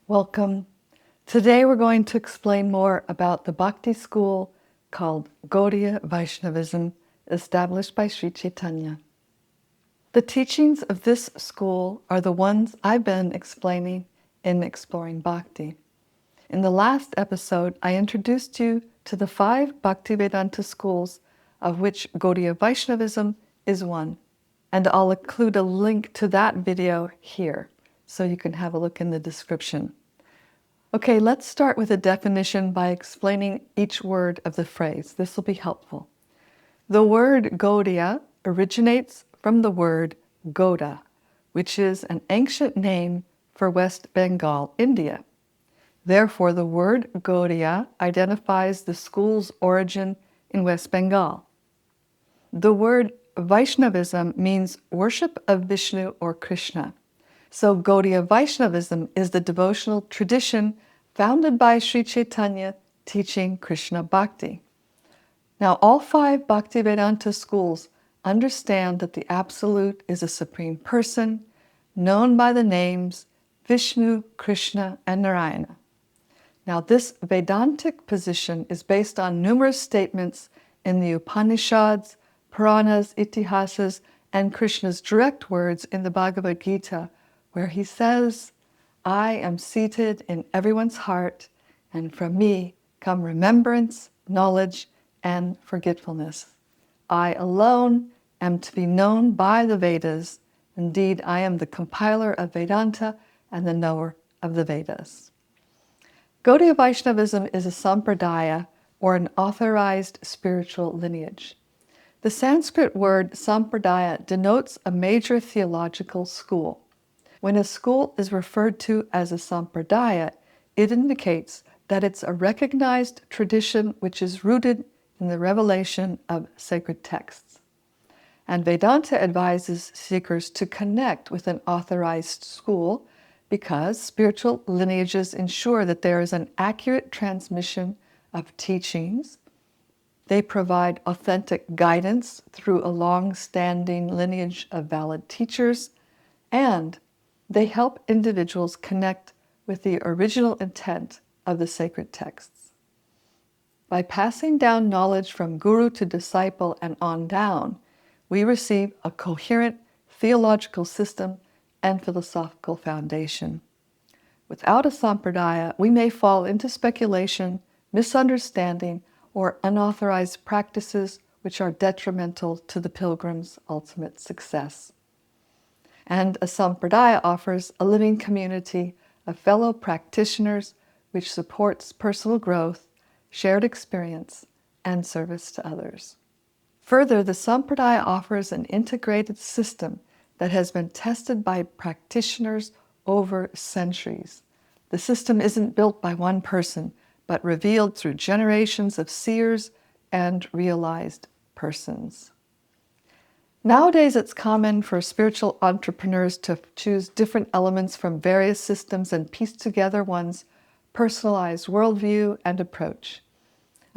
Welcome. Today we're going to explain more about the Bhakti school called Gaudiya Vaishnavism, established by Śrī Caitanya. The teachings of this school are the ones I've been explaining in Exploring Bhakti. In the last episode, I introduced you to the 5 Bhaktivedanta schools, of which Gaudiya Vaishnavism is one. And I'll include a link to that video here, so you can have a look in the description. Okay, let's start with a definition by explaining each word of the phrase. This will be helpful. The word Gaudiya originates from the word Gauda, which is an ancient name for West Bengal, India. Therefore, the word Gaudiya identifies the school's origin in West Bengal. The word Vaishnavism means worship of Vishnu or Krishna. So Gaudiya Vaishnavism is the devotional tradition founded by Śrī Caitanya teaching Krishna Bhakti. Now, all 5 Bhaktivedanta schools understand that the Absolute is a Supreme Person, known by the names Vishnu, Krishna, and Narayana. Now, this Vedantic position is based on numerous statements in the Upanishads, Puranas, Itihasas, and Krishna's direct words in the Bhagavad Gita, where he says, "I am seated in everyone's heart, and from me come remembrance, knowledge, and forgetfulness. I alone am to be known by the Vedas. Indeed, I am the compiler of Vedanta and the knower of the Vedas." Gaudiya Vaishnavism is a sampradaya, or an authorized spiritual lineage. The Sanskrit word sampradaya denotes a major theological school. When a school is referred to as a sampradaya, it indicates that it's a recognized tradition which is rooted in the revelation of sacred texts. And Vedanta advises seekers to connect with an authorized school because spiritual lineages ensure that there is an accurate transmission of teachings. They provide authentic guidance through a long-standing lineage of valid teachers, and they help individuals connect with the original intent of the sacred texts. By passing down knowledge from guru to disciple and on down, we receive a coherent theological system and philosophical foundation. Without a sampradaya, we may fall into speculation, misunderstanding, or unauthorized practices which are detrimental to the pilgrim's ultimate success. And a sampradaya offers a living community of fellow practitioners which supports personal growth, shared experience, and service to others. Further, the sampradaya offers an integrated system that has been tested by practitioners over centuries. The system isn't built by one person, but revealed through generations of seers and realized persons. Nowadays, it's common for spiritual entrepreneurs to choose different elements from various systems and piece together one's personalized worldview and approach.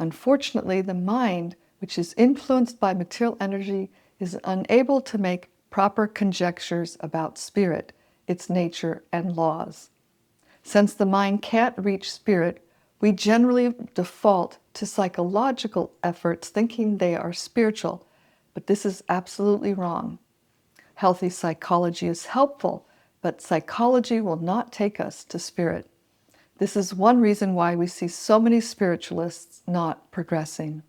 Unfortunately, the mind, which is influenced by material energy, is unable to make proper conjectures about spirit, its nature, and laws. Since the mind can't reach spirit, we generally default to psychological efforts thinking they are spiritual, but this is absolutely wrong. Healthy psychology is helpful, but psychology will not take us to spirit. This is one reason why we see so many spiritualists not progressing.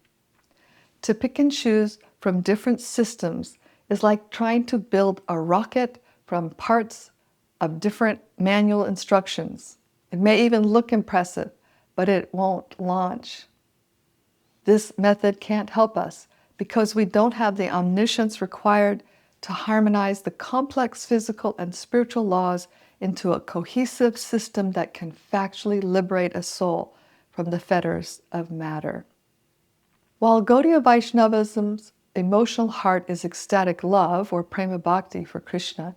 To pick and choose from different systems is like trying to build a rocket from parts of different manual instructions. It may even look impressive, but it won't launch. This method can't help us because we don't have the omniscience required to harmonize the complex physical and spiritual laws into a cohesive system that can factually liberate a soul from the fetters of matter. While Gaudiya Vaishnavism's emotional heart is ecstatic love, or prema bhakti for Krishna,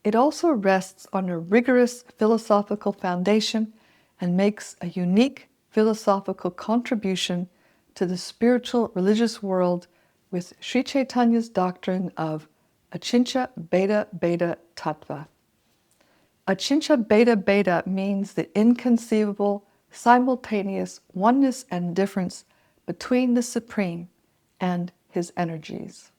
it also rests on a rigorous philosophical foundation and makes a unique philosophical contribution to the spiritual religious world with Śrī Caitanya's doctrine of Achintya Bheda Bheda Tattva. Achincha Beta Beta means the inconceivable, simultaneous oneness and difference between the Supreme and his energies.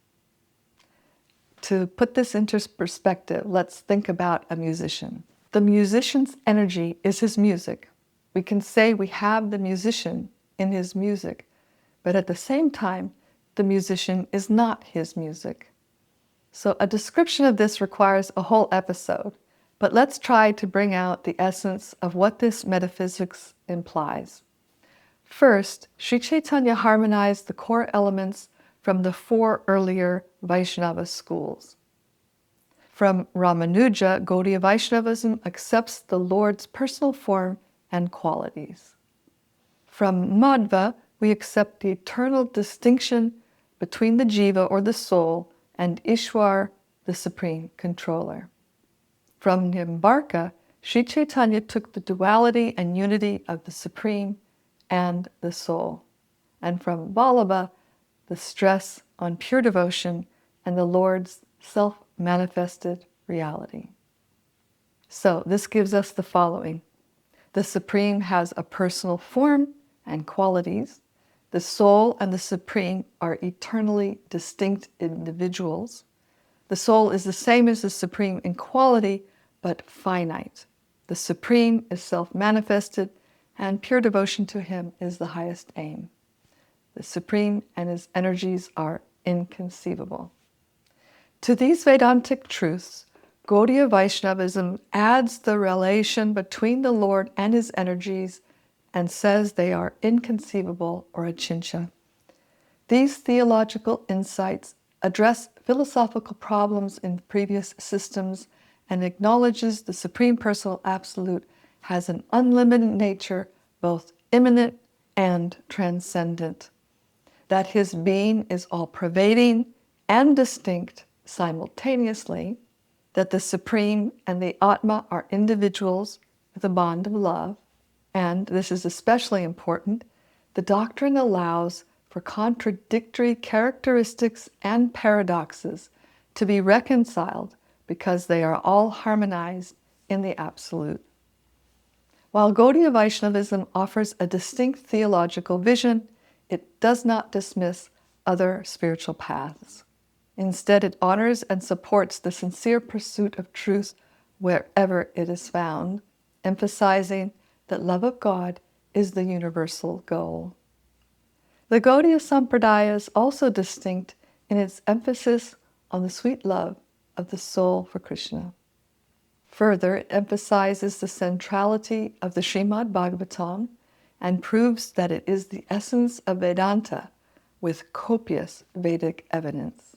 To put this into perspective, let's think about a musician. The musician's energy is his music. We can say we have the musician in his music, but at the same time, the musician is not his music. So a description of this requires a whole episode, but let's try to bring out the essence of what this metaphysics implies. First, Śrī Caitanya harmonized the core elements from the 4 earlier Vaishnava schools. From Ramanuja, Gaudiya Vaishnavism accepts the Lord's personal form and qualities. From Madhva, we accept the eternal distinction between the jiva or the soul and Ishwar, the supreme controller. From Nimbarka, Śrī Caitanya took the duality and unity of the supreme and the soul. And from Vallabha, the stress on pure devotion and the Lord's self-manifested reality. So this gives us the following. The Supreme has a personal form and qualities. The soul and the Supreme are eternally distinct individuals. The soul is the same as the Supreme in quality, but finite. The Supreme is self-manifested, and pure devotion to him is the highest aim. The Supreme and his energies are inconceivable. To these Vedantic truths, Gaudiya Vaishnavism adds the relation between the Lord and his energies and says they are inconceivable or achincha. These theological insights address philosophical problems in previous systems and acknowledges the Supreme Personal Absolute has an unlimited nature, both immanent and transcendent, that his being is all-pervading and distinct simultaneously, that the Supreme and the Atma are individuals with a bond of love, and, this is especially important, the doctrine allows for contradictory characteristics and paradoxes to be reconciled because they are all harmonized in the Absolute. While Gaudiya Vaishnavism offers a distinct theological vision, it does not dismiss other spiritual paths. Instead, it honors and supports the sincere pursuit of truth wherever it is found, emphasizing that love of God is the universal goal. The Gaudiya Sampradaya is also distinct in its emphasis on the sweet love of the soul for Krishna. Further, it emphasizes the centrality of the Srimad Bhagavatam and proves that it is the essence of Vedanta with copious Vedic evidence.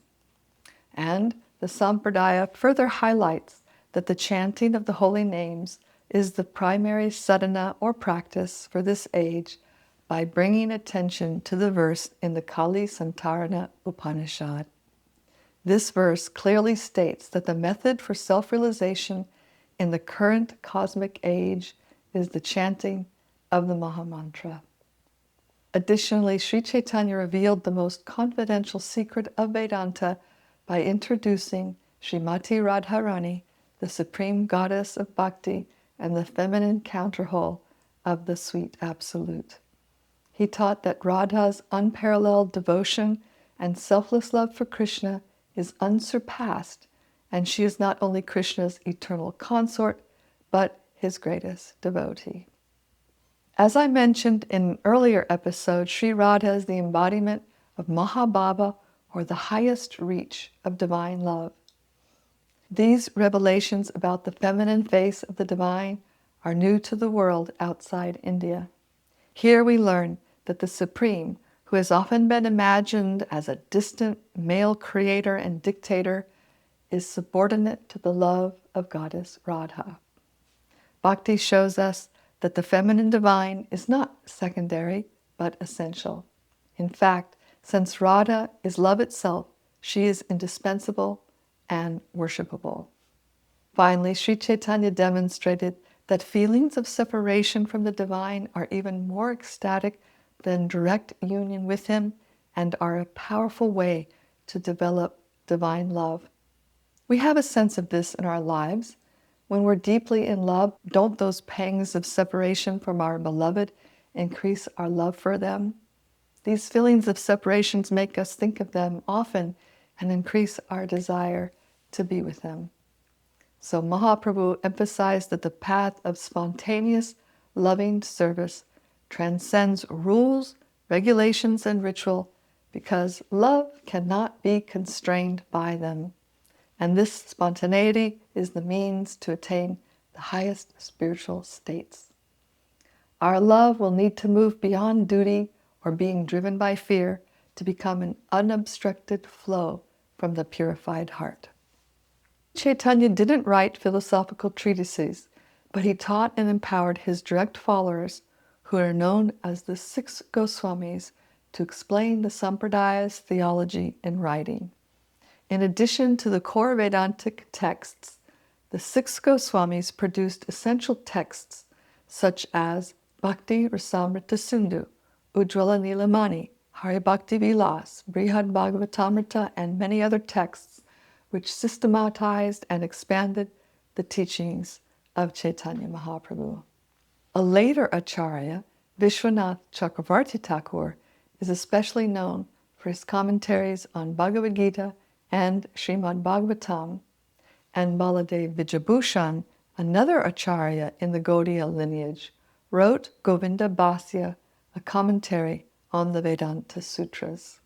And the Sampradaya further highlights that the chanting of the holy names is the primary sadhana or practice for this age by bringing attention to the verse in the Kali Santarana Upanishad. This verse clearly states that the method for self-realization in the current cosmic age is the chanting of the Mahamantra. Additionally, Śrī Caitanya revealed the most confidential secret of Vedanta by introducing Srimati Radharani, the supreme goddess of Bhakti and the feminine counterwhole of the sweet Absolute. He taught that Radha's unparalleled devotion and selfless love for Krishna is unsurpassed, and she is not only Krishna's eternal consort, but his greatest devotee. As I mentioned in an earlier episode, Sri Radha is the embodiment of Mahabhava, or the highest reach of divine love. These revelations about the feminine face of the divine are new to the world outside India. Here we learn that the Supreme, who has often been imagined as a distant male creator and dictator, is subordinate to the love of Goddess Radha. Bhakti shows us that the feminine divine is not secondary, but essential. In fact, since Radha is love itself, she is indispensable and worshipable. Finally, Śrī Caitanya demonstrated that feelings of separation from the divine are even more ecstatic than direct union with him and are a powerful way to develop divine love. We have a sense of this in our lives. When we're deeply in love, don't those pangs of separation from our beloved increase our love for them? These feelings of separations make us think of them often and increase our desire to be with them. So Mahaprabhu emphasized that the path of spontaneous, loving service transcends rules, regulations, and ritual because love cannot be constrained by them. And this spontaneity is the means to attain the highest spiritual states. Our love will need to move beyond duty or being driven by fear to become an unobstructed flow from the purified heart. Chaitanya didn't write philosophical treatises, but he taught and empowered his direct followers, who are known as the Six Gosvamis, to explain the Sampradayas theology in writing. In addition to the core Vedantic texts, the Six Goswamis produced essential texts such as Bhakti Rasamrita Sindhu, Ujjvala Nilamani, Hari Bhakti Vilas, Brihad Bhagavatamrita, and many other texts which systematized and expanded the teachings of Chaitanya Mahaprabhu. A later Acharya, Vishwanath Chakravarti Thakur, is especially known for his commentaries on Bhagavad Gita and Srimad Bhagavatam, and Baladev Vijabhushan, another Acharya in the Gaudiya lineage, wrote Govinda Bhasya, a commentary on the Vedanta Sutras.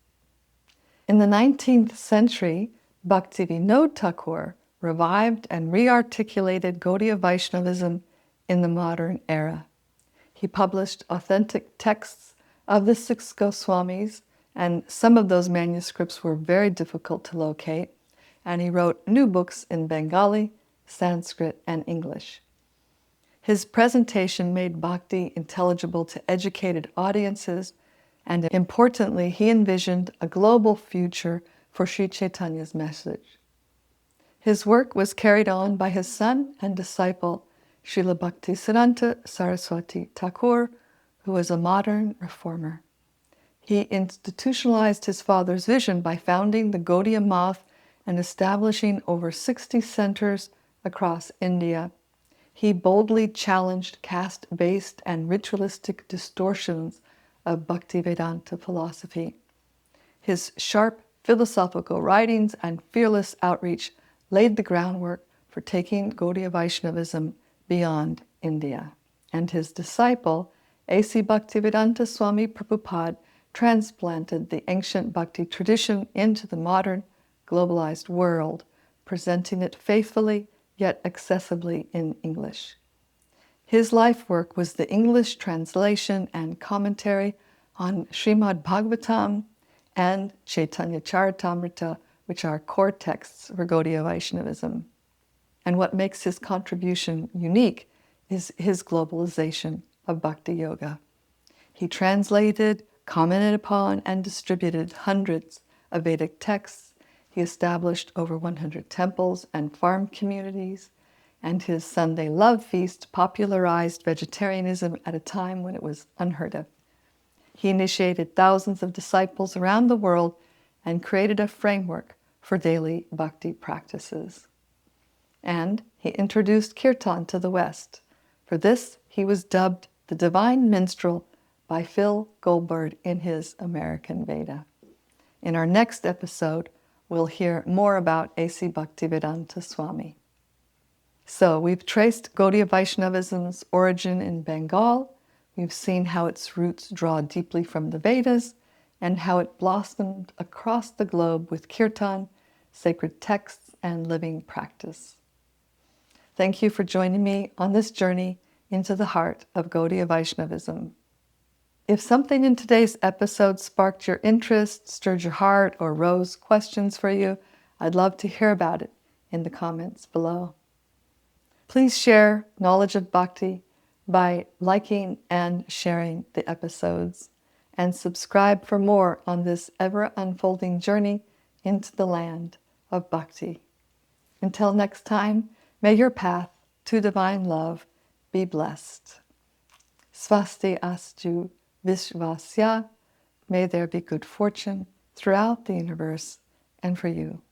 In the 19th century, Bhaktivinoda Thakur revived and re-articulated Gaudiya Vaishnavism in the modern era. He published authentic texts of the Six Goswamis, and some of those manuscripts were very difficult to locate, and he wrote new books in Bengali, Sanskrit, and English. His presentation made Bhakti intelligible to educated audiences, and importantly, he envisioned a global future for Śrī Caitanya's message. His work was carried on by his son and disciple, Srila Bhaktisiddhanta Sarasvati Thakur, who was a modern reformer. He institutionalized his father's vision by founding the Gaudiya Math and establishing over 60 centers across India. He boldly challenged caste-based and ritualistic distortions of Bhaktivedanta philosophy. His sharp philosophical writings and fearless outreach laid the groundwork for taking Gaudiya Vaishnavism beyond India. And his disciple, A.C. Bhaktivedanta Swami Prabhupada, transplanted the ancient Bhakti tradition into the modern, globalized world, presenting it faithfully yet accessibly in English. His life work was the English translation and commentary on Srimad Bhagavatam and Chaitanya Charitamrita, which are core texts for Gaudiya Vaishnavism. And what makes his contribution unique is his globalization of Bhakti Yoga. He translated, commented upon, and distributed hundreds of Vedic texts. He established over 100 temples and farm communities, and his Sunday love feast popularized vegetarianism at a time when it was unheard of. He initiated thousands of disciples around the world and created a framework for daily bhakti practices. And he introduced kirtan to the West. For this, he was dubbed the Divine Minstrel by Phil Goldberg in his American Veda. In our next episode, we'll hear more about A.C. Bhaktivedanta Swami. So we've traced Gaudiya Vaishnavism's origin in Bengal. We've seen how its roots draw deeply from the Vedas and how it blossomed across the globe with kirtan, sacred texts, and living practice. Thank you for joining me on this journey into the heart of Gaudiya Vaishnavism. If something in today's episode sparked your interest, stirred your heart, or rose questions for you, I'd love to hear about it in the comments below. Please share knowledge of Bhakti by liking and sharing the episodes, and subscribe for more on this ever-unfolding journey into the land of Bhakti. Until next time, may your path to divine love be blessed. Swasti astu Vishvasya. May there be good fortune throughout the universe and for you.